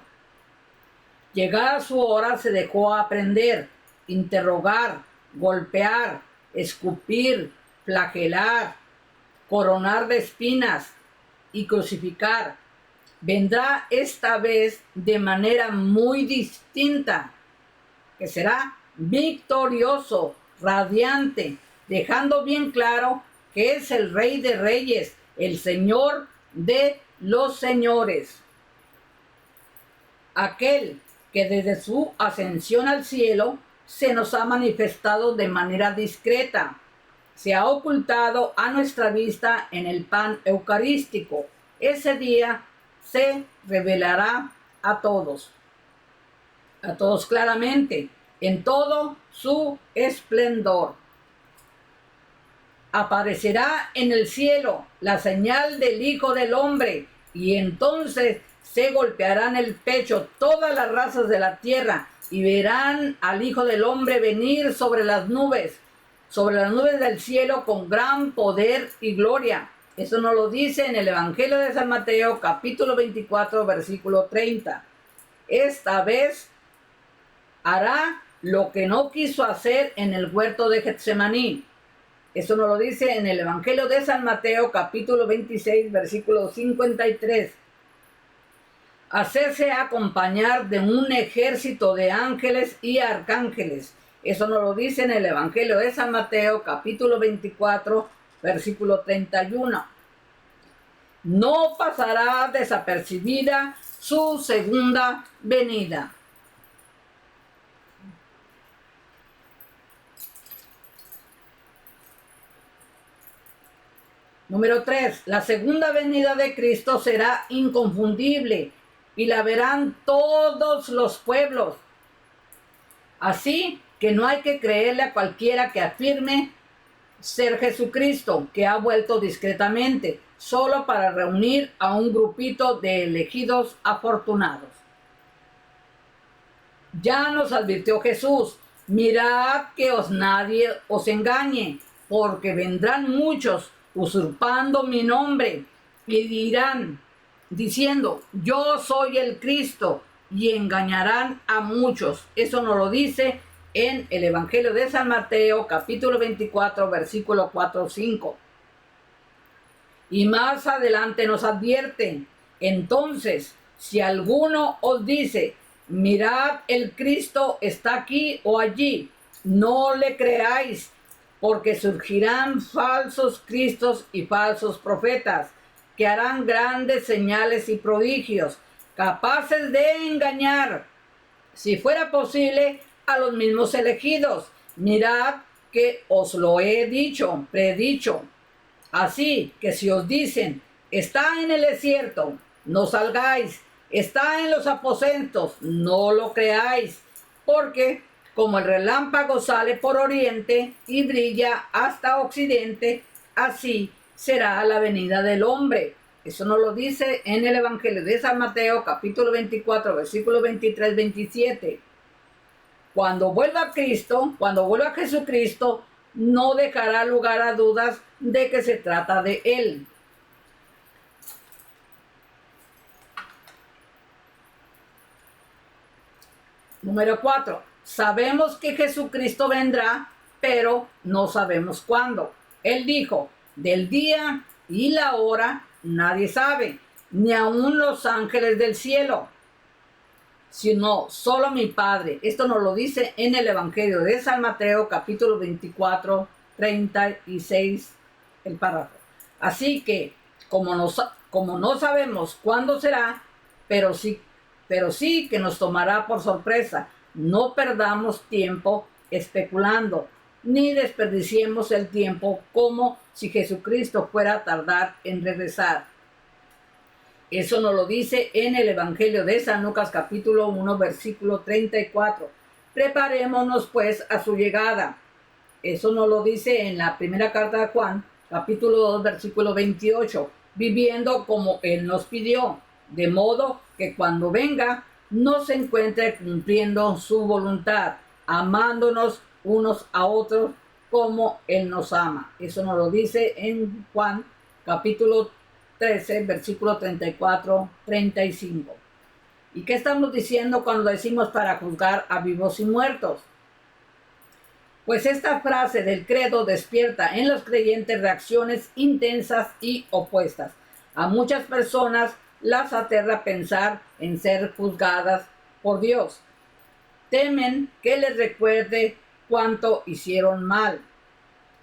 Llegada su hora, se dejó aprender, interrogar, golpear, escupir, flagelar, coronar de espinas y crucificar. Vendrá esta vez de manera muy distinta, que será victorioso, radiante, dejando bien claro que es el Rey de Reyes, el Señor de los señores. Aquel que desde su ascensión al cielo se nos ha manifestado de manera discreta, se ha ocultado a nuestra vista en el pan eucarístico. Ese día se revelará a todos claramente, en todo su esplendor. Aparecerá en el cielo la señal del Hijo del Hombre, y entonces se golpearán el pecho todas las razas de la tierra y verán al Hijo del Hombre venir sobre las nubes del cielo con gran poder y gloria. Eso nos lo dice en el Evangelio de San Mateo, capítulo 24, versículo 30. Esta vez hará lo que no quiso hacer en el huerto de Getsemaní. Eso nos lo dice en el Evangelio de San Mateo, capítulo 26, versículo 53. Hacerse acompañar de un ejército de ángeles y arcángeles. Eso nos lo dice en el Evangelio de San Mateo, capítulo 24, versículo 31. No pasará desapercibida su segunda venida. Número 3. La segunda venida de Cristo será inconfundible y la verán todos los pueblos. Así que no hay que creerle a cualquiera que afirme ser Jesucristo, que ha vuelto discretamente, solo para reunir a un grupito de elegidos afortunados. Ya nos advirtió Jesús: mirad que nadie os engañe, porque vendrán muchos usurpando mi nombre y dirán, diciendo, yo soy el Cristo, y engañarán a muchos. Eso nos lo dice en el Evangelio de San Mateo, capítulo 24, versículo 4-5. Y más adelante nos advierten: entonces, si alguno os dice, mirad, el Cristo está aquí o allí. No le creáis, porque surgirán falsos cristos y falsos profetas, que harán grandes señales y prodigios, capaces de engañar, si fuera posible, a los mismos elegidos. Mirad que os lo he dicho, predicho. Así que si os dicen, está en el desierto, no salgáis, está en los aposentos, no lo creáis, porque como el relámpago sale por oriente y brilla hasta occidente, así será la venida del hombre. Eso nos lo dice en el Evangelio de San Mateo, capítulo 24, versículos 23-27. Cuando vuelva Cristo, cuando vuelva Jesucristo, no dejará lugar a dudas de que se trata de Él. Número 4. Sabemos que Jesucristo vendrá, pero no sabemos cuándo. Él dijo, del día y la hora nadie sabe, ni aun los ángeles del cielo, sino solo mi Padre. Esto nos lo dice en el Evangelio de San Mateo, capítulo 24, 36, el párrafo. Así que, como no sabemos cuándo será, pero sí que nos tomará por sorpresa. No perdamos tiempo especulando, ni desperdiciemos el tiempo como si Jesucristo fuera a tardar en regresar. Eso nos lo dice en el Evangelio de San Lucas capítulo 1, versículo 34. Preparémonos pues a su llegada. Eso nos lo dice en la primera carta de Juan, capítulo 2, versículo 28. Viviendo como Él nos pidió, de modo que cuando venga nos encuentre cumpliendo su voluntad, amándonos unos a otros como Él nos ama. Eso nos lo dice en Juan capítulo 13, versículo 34-35. ¿Y qué estamos diciendo cuando decimos para juzgar a vivos y muertos? Pues esta frase del credo despierta en los creyentes reacciones intensas y opuestas. A muchas personas las aterra pensar en ser juzgadas por Dios. Temen que les recuerde cuánto hicieron mal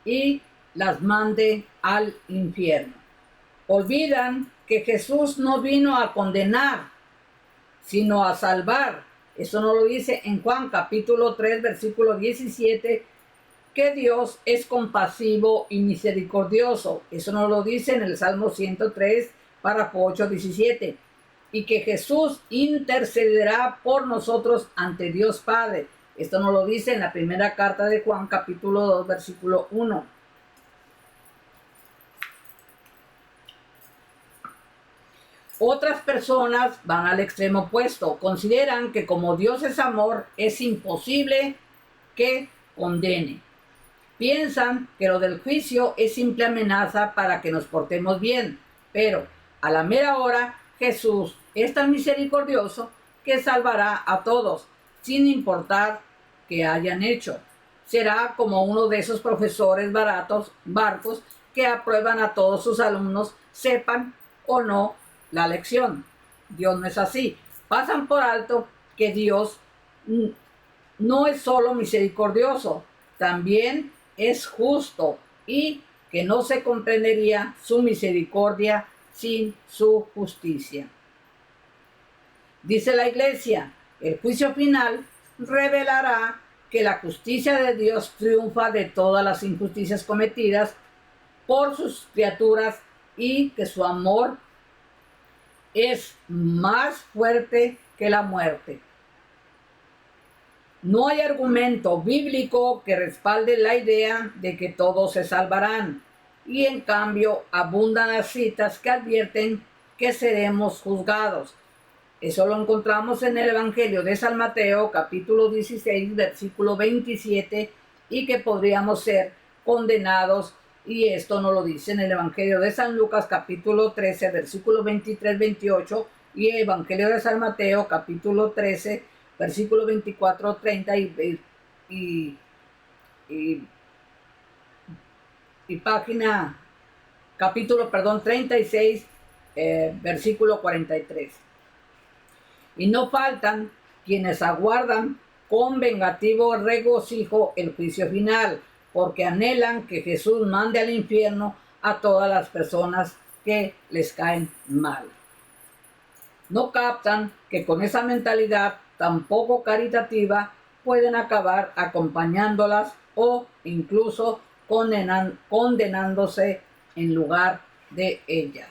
y las mande al infierno. Olvidan que Jesús no vino a condenar, sino a salvar. Eso nos lo dice en Juan capítulo 3, versículo 17, que Dios es compasivo y misericordioso. Eso nos lo dice en el Salmo 103, párrafo 8, 17. Y que Jesús intercederá por nosotros ante Dios Padre. Esto nos lo dice en la primera carta de Juan capítulo 2, versículo 1. Otras personas van al extremo opuesto. Consideran que como Dios es amor, es imposible que condene. Piensan que lo del juicio es simple amenaza para que nos portemos bien. Pero a la mera hora, Jesús es tan misericordioso que salvará a todos, sin importar qué hayan hecho. Será como uno de esos profesores barcos que aprueban a todos sus alumnos, sepan o no la lección. Dios no es así. Pasan por alto que Dios no es solo misericordioso, también es justo y que no se comprendería su misericordia sin su justicia. Dice la Iglesia, el juicio final revelará que la justicia de Dios triunfa de todas las injusticias cometidas por sus criaturas y que su amor es más fuerte que la muerte. No hay argumento bíblico que respalde la idea de que todos se salvarán, y en cambio abundan las citas que advierten que seremos juzgados. Eso lo encontramos en el Evangelio de San Mateo, capítulo 16, versículo 27, y que podríamos ser condenados. Y esto nos lo dice en el Evangelio de San Lucas, capítulo 13, versículo 23-28, y el Evangelio de San Mateo, capítulo 13, versículo 24-30 y página, capítulo, 36, versículo 43. Y no faltan quienes aguardan con vengativo regocijo el juicio final, porque anhelan que Jesús mande al infierno a todas las personas que les caen mal. No captan que con esa mentalidad tan poco caritativa pueden acabar acompañándolas o incluso condenándose en lugar de ellas.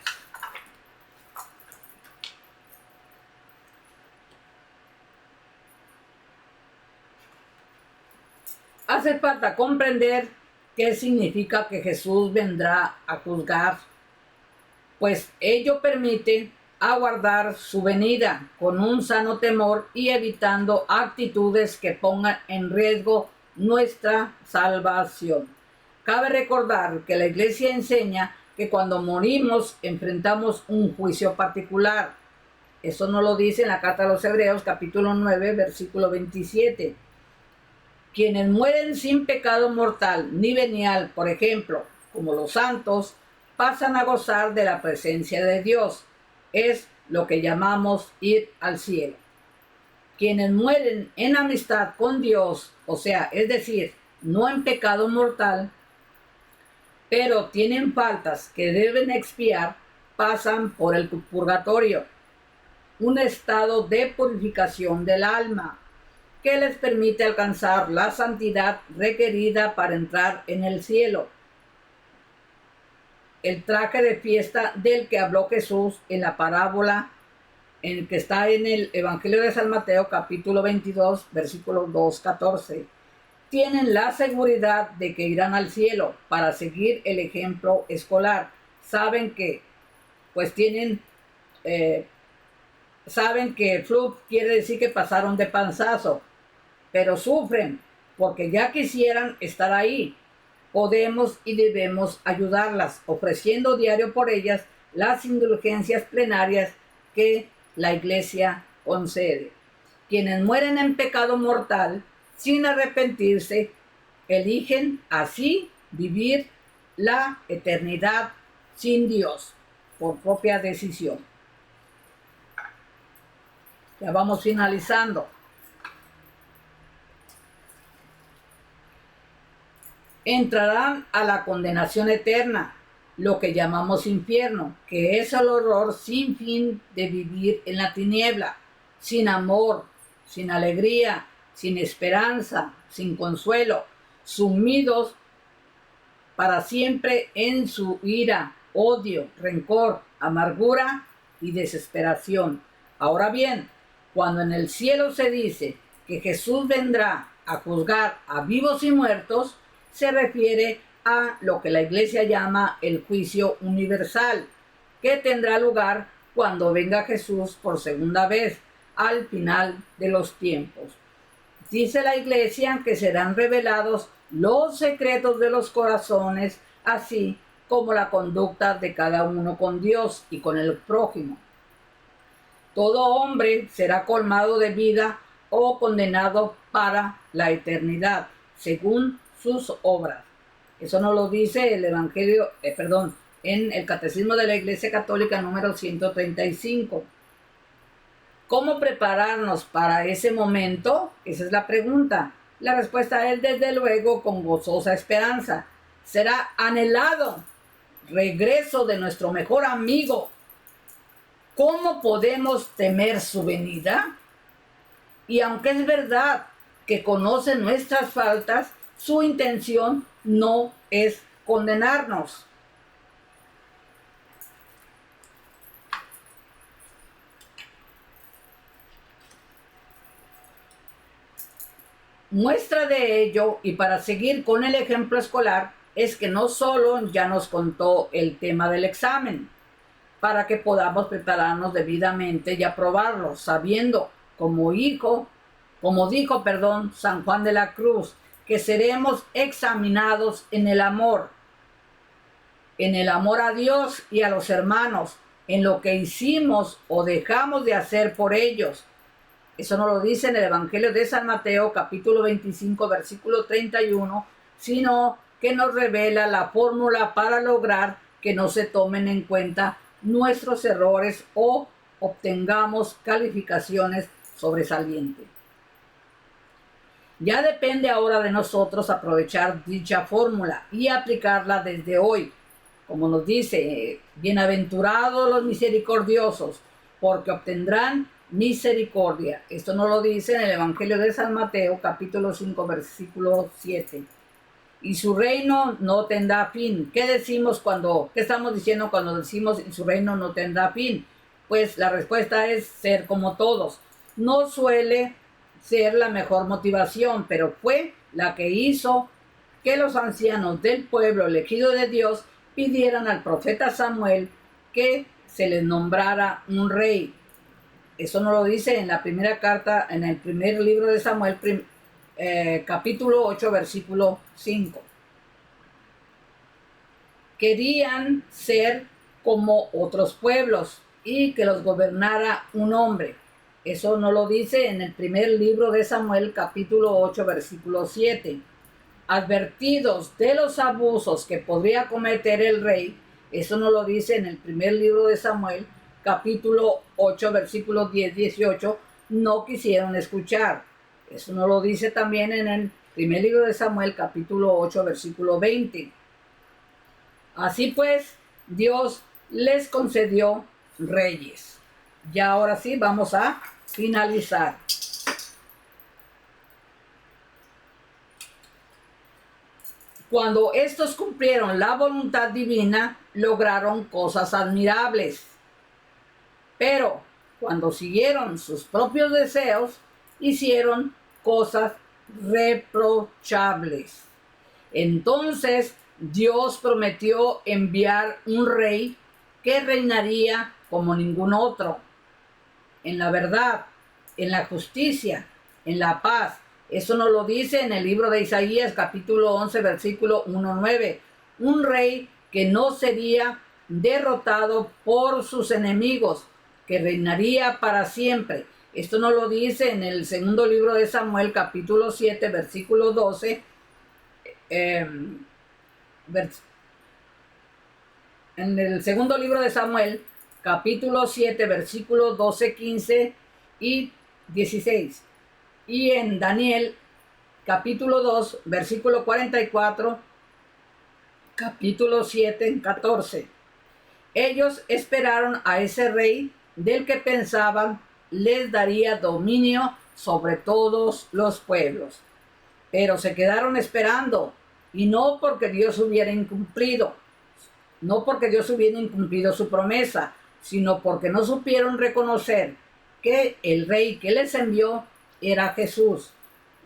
Hace falta comprender qué significa que Jesús vendrá a juzgar, pues ello permite aguardar su venida con un sano temor y evitando actitudes que pongan en riesgo nuestra salvación. Cabe recordar que la Iglesia enseña que cuando morimos enfrentamos un juicio particular. Eso nos lo dice en la Carta a los Hebreos, capítulo 9, versículo 27. Quienes mueren sin pecado mortal ni venial, por ejemplo, como los santos, pasan a gozar de la presencia de Dios. Es lo que llamamos ir al cielo. Quienes mueren en amistad con Dios, o sea, es decir, no en pecado mortal, pero tienen faltas que deben expiar, pasan por el purgatorio, un estado de purificación del alma que les permite alcanzar la santidad requerida para entrar en el cielo. El traje de fiesta del que habló Jesús en la parábola en el que está en el Evangelio de San Mateo, capítulo 22, versículo 2-14. Tienen la seguridad de que irán al cielo para seguir el ejemplo escolar. Saben que, pues saben que flup quiere decir que pasaron de panzazo, pero sufren porque ya quisieran estar ahí. Podemos y debemos ayudarlas, ofreciendo diario por ellas las indulgencias plenarias que la Iglesia concede. Quienes mueren en pecado mortal, sin arrepentirse, eligen así vivir la eternidad sin Dios, por propia decisión. Ya vamos finalizando. Entrarán a la condenación eterna, lo que llamamos infierno, que es el horror sin fin de vivir en la tiniebla, sin amor, sin alegría, sin esperanza, sin consuelo, sumidos para siempre en su ira, odio, rencor, amargura y desesperación. Ahora bien, cuando en el cielo se dice que Jesús vendrá a juzgar a vivos y muertos, se refiere a lo que la Iglesia llama el juicio universal, que tendrá lugar cuando venga Jesús por segunda vez, al final de los tiempos. Dice la Iglesia que serán revelados los secretos de los corazones, así como la conducta de cada uno con Dios y con el prójimo. Todo hombre será colmado de vida o condenado para la eternidad, según sus obras. Eso nos lo dice el Evangelio, en el Catecismo de la Iglesia Católica número 135. ¿Cómo prepararnos para ese momento? Esa es la pregunta. La respuesta es, desde luego, con gozosa esperanza. Será anhelado regreso de nuestro mejor amigo. ¿Cómo podemos temer su venida? Y aunque es verdad que conoce nuestras faltas, su intención no es condenarnos. Muestra de ello, y para seguir con el ejemplo escolar, es que no solo ya nos contó el tema del examen, para que podamos prepararnos debidamente y aprobarlo, sabiendo, como dijo, San Juan de la Cruz, que seremos examinados en el amor a Dios y a los hermanos, en lo que hicimos o dejamos de hacer por ellos. Eso nos lo dice en el Evangelio de San Mateo, capítulo 25, versículo 31, sino que nos revela la fórmula para lograr que no se tomen en cuenta nuestros errores o obtengamos calificaciones sobresaliente. Ya depende ahora de nosotros aprovechar dicha fórmula y aplicarla desde hoy. Como nos dice, bienaventurados los misericordiosos, porque obtendrán misericordia. Esto nos lo dice en el Evangelio de San Mateo, capítulo 5, versículo 7. Y su reino no tendrá fin. ¿Qué estamos diciendo cuando decimos y su reino no tendrá fin? Pues la respuesta es ser como todos. No suele ser la mejor motivación, pero fue la que hizo que los ancianos del pueblo elegido de Dios pidieran al profeta Samuel que se les nombrara un rey. Eso nos lo dice en la primera carta, en el primer libro de Samuel, capítulo 8, versículo 5. Querían ser como otros pueblos y que los gobernara un hombre. Eso nos lo dice en el primer libro de Samuel, capítulo 8, versículo 7. Advertidos de los abusos que podría cometer el rey, eso nos lo dice en el primer libro de Samuel, capítulo 8, versículos 10-18, no quisieron escuchar. Eso nos lo dice también en el primer libro de Samuel, capítulo 8, versículo 20. Así pues, Dios les concedió reyes. Ya ahora sí, vamos a finalizar. Cuando estos cumplieron la voluntad divina, lograron cosas admirables. Pero cuando siguieron sus propios deseos, hicieron cosas reprochables. Entonces Dios prometió enviar un rey que reinaría como ningún otro, en la verdad, en la justicia, en la paz. Eso nos lo dice en el libro de Isaías, capítulo 11, versículo 1-9. Un rey que no sería derrotado por sus enemigos, que reinaría para siempre. Esto nos lo dice en el segundo libro de Samuel, capítulo 7, versículo 12. En el segundo libro de Samuel, capítulo 7, versículos 12, 15 y 16. Y en Daniel, capítulo 2, versículo 44, capítulo 7, 14. Ellos esperaron a ese rey del que pensaban les daría dominio sobre todos los pueblos. Pero se quedaron esperando, y no porque Dios hubiera incumplido su promesa, sino porque no supieron reconocer que el rey que les envió era Jesús,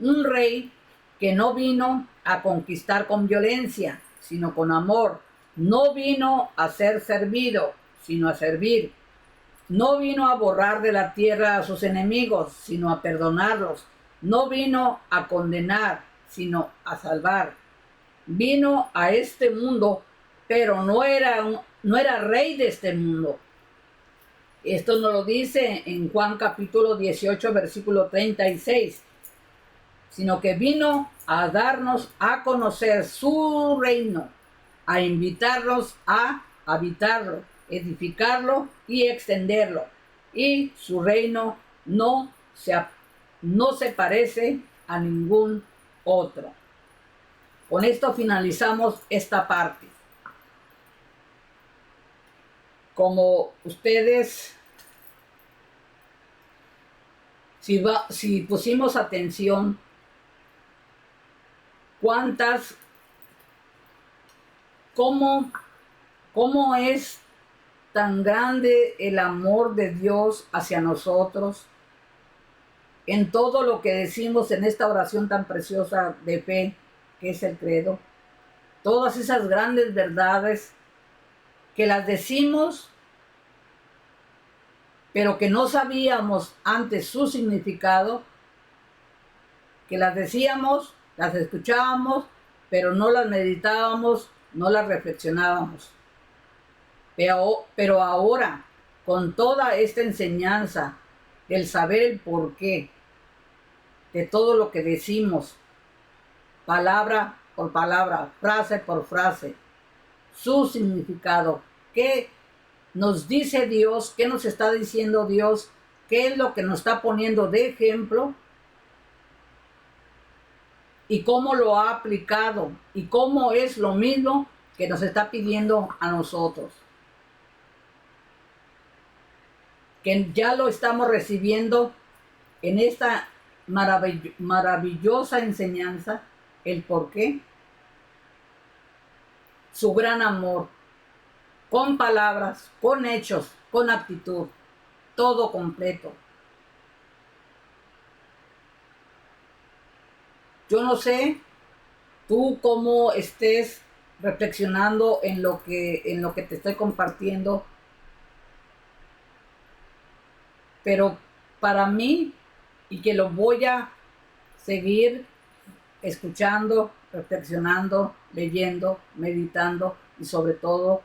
un rey que no vino a conquistar con violencia, sino con amor. No vino a ser servido, sino a servir. No vino a borrar de la tierra a sus enemigos, sino a perdonarlos. No vino a condenar, sino a salvar. Vino a este mundo, pero no era rey de este mundo. Esto nos lo dice en Juan capítulo 18, versículo 36. Sino que vino a darnos a conocer su reino, a invitarnos a habitarlo, edificarlo y extenderlo. Y su reino no se parece a ningún otro. Con esto finalizamos esta parte. Como ustedes, si pusimos atención, cómo es tan grande el amor de Dios hacia nosotros en todo lo que decimos en esta oración tan preciosa de fe que es el credo. Todas esas grandes verdades que las decimos, pero que no sabíamos antes su significado, que las decíamos, las escuchábamos, pero no las meditábamos, no las reflexionábamos. Pero ahora, con toda esta enseñanza, el saber el porqué de todo lo que decimos, palabra por palabra, frase por frase, su significado, qué nos dice Dios, qué nos está diciendo Dios qué es lo que nos está poniendo de ejemplo y cómo lo ha aplicado y cómo es lo mismo que nos está pidiendo a nosotros. Que ya lo estamos recibiendo en esta maravillosa enseñanza, el por qué, su gran amor, con palabras, con hechos, con actitud, todo completo. Yo no sé tú cómo estés reflexionando en lo que te estoy compartiendo, pero para mí, y que lo voy a seguir escuchando, reflexionando, leyendo, meditando y sobre todo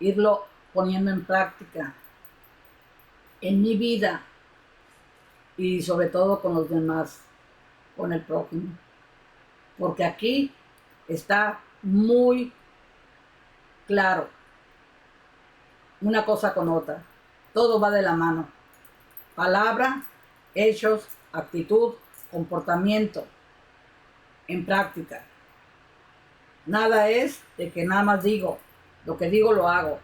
irlo poniendo en práctica en mi vida y sobre todo con los demás, con el prójimo. Porque aquí está muy claro una cosa con otra. Todo va de la mano. Palabra, hechos, actitud, comportamiento en práctica. Nada es de que nada más digo, lo que digo lo hago.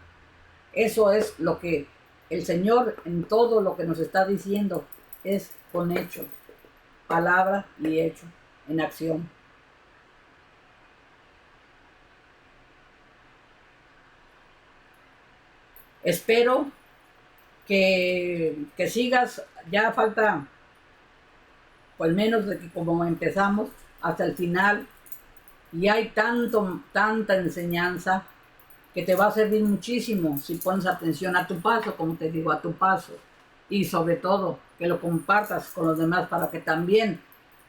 Eso es lo que el Señor en todo lo que nos está diciendo es con hecho, palabra y hecho, en acción. Espero que sigas, ya falta pues menos de que como empezamos hasta el final y hay tanta enseñanza que te va a servir muchísimo si pones atención a tu paso, como te digo, a tu paso. Y sobre todo, que lo compartas con los demás para que también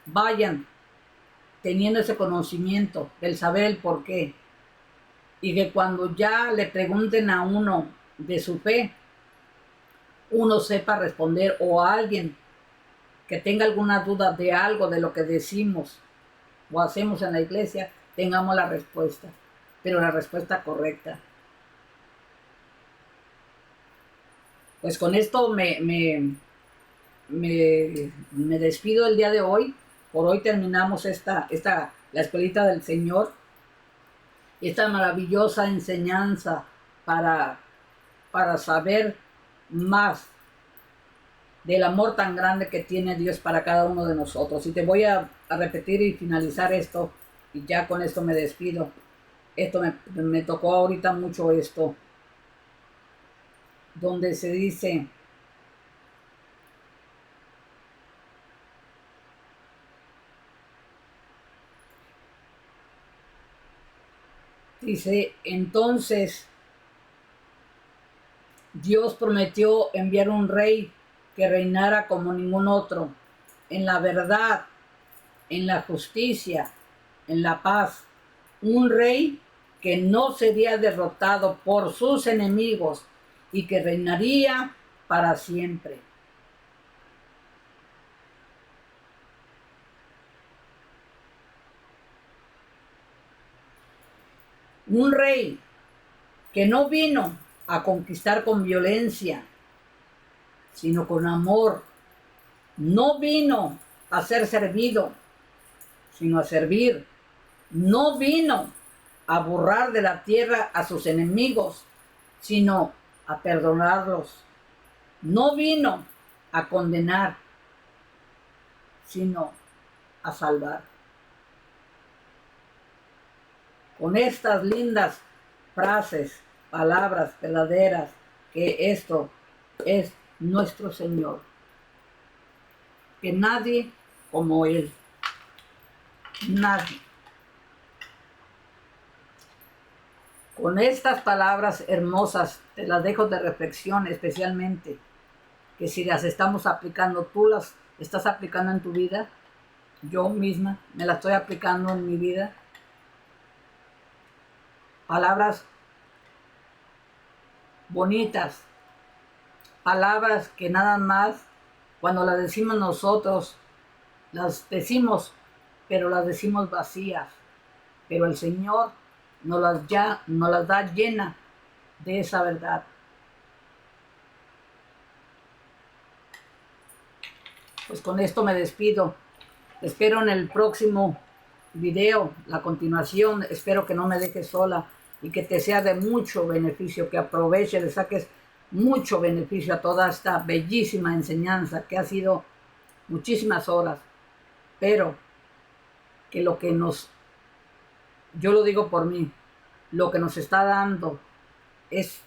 vayan teniendo ese conocimiento del saber el por qué. Y que cuando ya le pregunten a uno de su fe, uno sepa responder o a alguien que tenga alguna duda de algo de lo que decimos o hacemos en la iglesia, tengamos la respuesta, pero la respuesta correcta. Pues con esto me despido el día de hoy. Por hoy terminamos la escuelita del Señor, esta maravillosa enseñanza para saber más del amor tan grande que tiene Dios para cada uno de nosotros. Y te voy a repetir y finalizar esto, y ya con esto me despido. Esto me tocó ahorita mucho esto, donde se dice, entonces Dios prometió enviar un rey que reinara como ningún otro, en la verdad, en la justicia, en la paz. Un rey que no sería derrotado por sus enemigos y que reinaría para siempre. Un rey que no vino a conquistar con violencia, sino con amor. No vino a ser servido, sino a servir. No vino a borrar de la tierra a sus enemigos, sino a perdonarlos. No vino a condenar, sino a salvar. Con estas lindas frases, palabras verdaderas, que esto es nuestro Señor. Que nadie como Él. Nadie. Con estas palabras hermosas te las dejo de reflexión especialmente, que si las estamos aplicando, tú las estás aplicando en tu vida, yo misma me las estoy aplicando en mi vida. Palabras bonitas, palabras que nada más cuando las decimos nosotros, las decimos, pero las decimos vacías. Pero el Señor nos las da llena de esa verdad. pues con esto me despido. Te espero en el próximo video, la continuación. Espero que no me dejes sola y que te sea de mucho beneficio, que aproveche, le saques mucho beneficio a toda esta bellísima enseñanza que ha sido muchísimas horas, pero que lo que yo lo digo por mí, lo que nos está dando es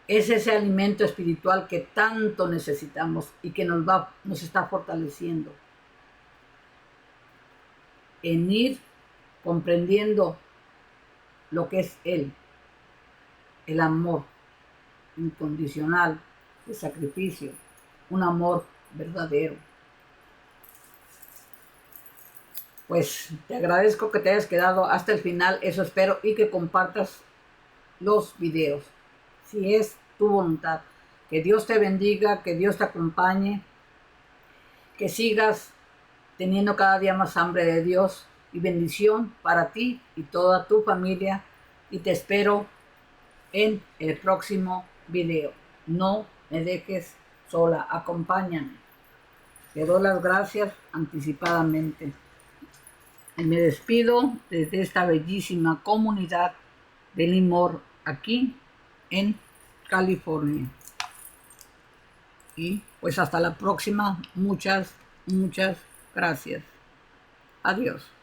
ese alimento espiritual que tanto necesitamos y que nos está fortaleciendo en ir comprendiendo lo que es Él, el amor incondicional, de sacrificio, un amor verdadero. Pues te agradezco que te hayas quedado hasta el final, eso espero, y que compartas los videos, si es tu voluntad. Que Dios te bendiga, que Dios te acompañe, que sigas teniendo cada día más hambre de Dios y bendición para ti y toda tu familia. Y te espero en el próximo video. No me dejes sola, acompáñame. Te doy las gracias anticipadamente. Y me despido desde esta bellísima comunidad de Limor aquí en California. Y pues hasta la próxima. Muchas gracias. Adiós.